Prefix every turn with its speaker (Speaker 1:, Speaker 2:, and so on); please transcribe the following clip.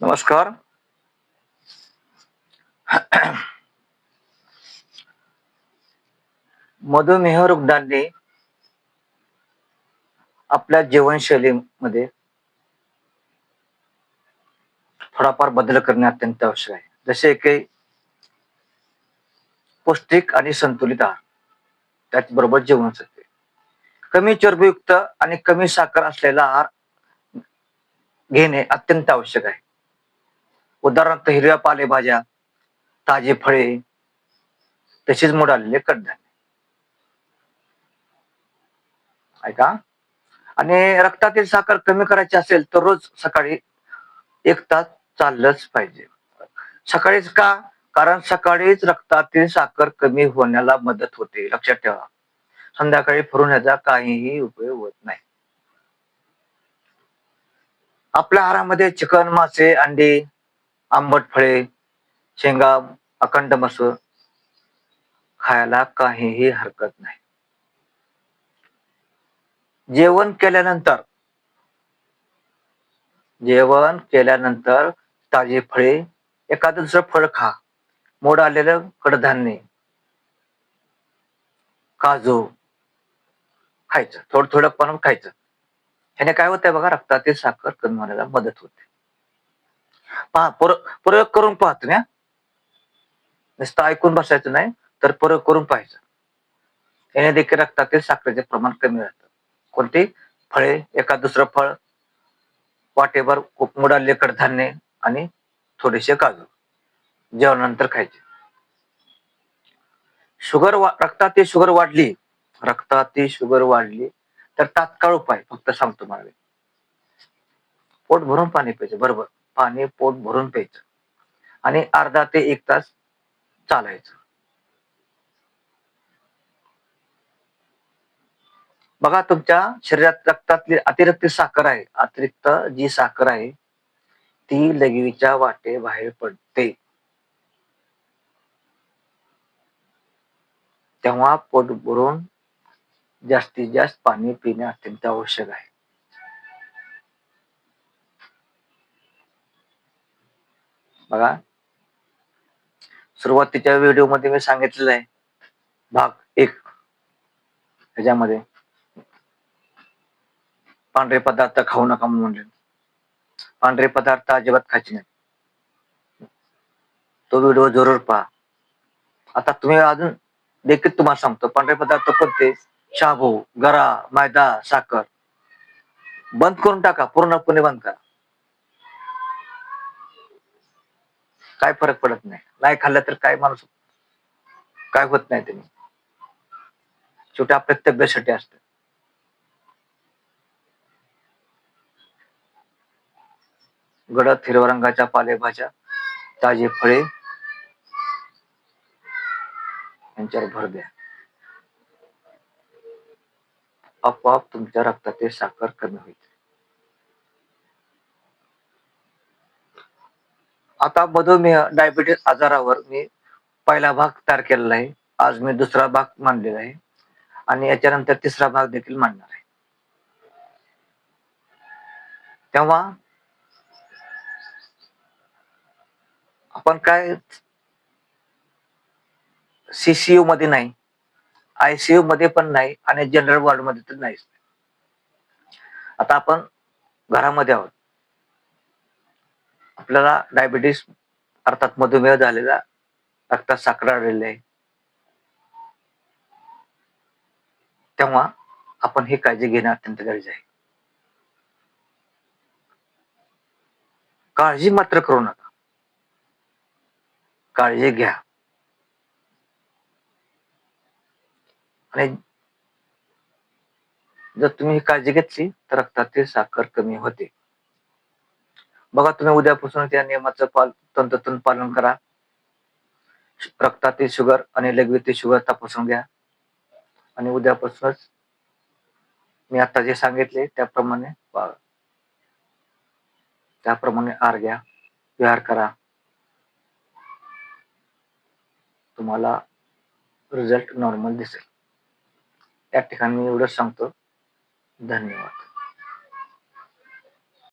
Speaker 1: नमस्कार. मधुमेह रुग्णांनी आपल्या जीवनशैलीमध्ये थोडाफार बदल करणे अत्यंत आवश्यक आहे. जसे की पौष्टिक आणि संतुलित आहार, त्याचबरोबर जीवनसत्वे, कमी चरबीयुक्त आणि कमी साखर असलेला आहार घेणे अत्यंत आवश्यक आहे. उदाहरणार्थ हिरव्या पालेभाज्या, ताजी फळे, तसेच मोड आलेले कडधान्य. ऐका, आणि रक्तातील साखर कमी करायची असेल तर रोज सकाळी 1 तास चाललंच पाहिजे. सकाळीच का? कारण सकाळीच रक्तातील साखर कमी होण्याला मदत होते. लक्षात ठेवा. संध्याकाळी फिरून याचा काहीही उपयोग होत नाही. आपल्या आहारामध्ये चिकन, मासे, अंडी, आंबट फळे, शेंगा, अखंड मसूर खायला काहीही हरकत नाही. जेवण केल्यानंतर ताजी फळे, एखादं दुसरं फळ खा. मोड आलेलं कडधान्य, काजू खायचं. थोडं थोडं पण खायचं. ह्याने काय होतंय बघा, रक्तातील साखर कमी होण्याला मदत होते. पहा, प्रयोग करून पहा तुम्ही. नुसतं ऐकून बसायचं नाही, तर प्रयोग करून पाहायचं. याने देखील रक्तातील साखरेचे प्रमाण कमी राहतं. कोणती? फळे, एखाद दुसरं फळ, वाटेभर मोड आलेले कडधान्य आणि थोडेसे काजू जेवणानंतर खायचे. रक्तातील शुगर वाढली तर तात्काळ उपाय फक्त सांगतो मला. पोट भरून पाणी प्यायचं. बरोबर, पाणी पोट भरून प्यायचं आणि अर्धा ते 1 तास चालायचं. बघा, तुमच्या शरीरात रक्तातली अतिरिक्त जी साखर आहे ती लघवीच्या वाटेबाहेर पडते. तेव्हा पोट भरून जास्तीत जास्त पाणी पिणे अत्यंत आवश्यक आहे. बघा, सुरुवातीच्या व्हिडिओमध्ये मी सांगितलेलं आहे, भाग 1 ह्याच्यामध्ये पांढरे पदार्थ खाऊ नका म्हणून. पांढरे पदार्थ अजिबात खायचे नाही. तो व्हिडिओ जरूर पहा. आता तुम्ही अजून देखील तुम्हाला सांगतो, पांढरे पदार्थ कोणते? शाबू, गरा, मैदा, साखर बंद करून टाका. पूर्णपणे बंद करा. काय फरक पडत नाही. नाही खाल्लं तर काय माणूस काय होत नाही. त्यांनी शेवटी आपल्या तब्येतीसाठी असतं. गडद हिरव्या रंगाच्या पालेभाज्या, ताजी फळे यांच्यावर भर द्या. आपोआप तुमच्या रक्तातील साखर कमी होईल. आता मधुमेह, डायबिटीस आजारावर मी पहिला भाग तयार केलेला आहे. आज मी दुसरा भाग मांडलेला आहे आणि याच्यानंतर तिसरा भाग देखील मांडणार आहे. तेव्हा आपण काय सीसीयू मध्ये नाही, आयसीयू मध्ये पण नाही आणि जनरल वॉर्ड मध्ये तर नाहीच. आता आपण घरामध्ये आहोत. आपल्याला डायबिटीस अर्थात मधुमेह झालेला, रक्तात साखर आलेली आहे. तेव्हा आपण ही काळजी घेणं अत्यंत गरजेचं आहे. काळजी मात्र करू नका. काळजी घ्या. आणि जर तुम्ही ही काळजी घेतली तर रक्तातील साखर कमी होते. बघा, तुम्ही उद्यापासून त्या नियमाचं तंतोतंत पालन करा. रक्तातील शुगर आणि लघवीतील शुगर तपासून घ्या आणि उद्यापासूनच मी आता जे सांगितले त्याप्रमाणे आहार घ्या, विहार करा. तुम्हाला रिझल्ट नॉर्मल दिसेल. या ठिकाणी मी एवढंच सांगतो. धन्यवाद.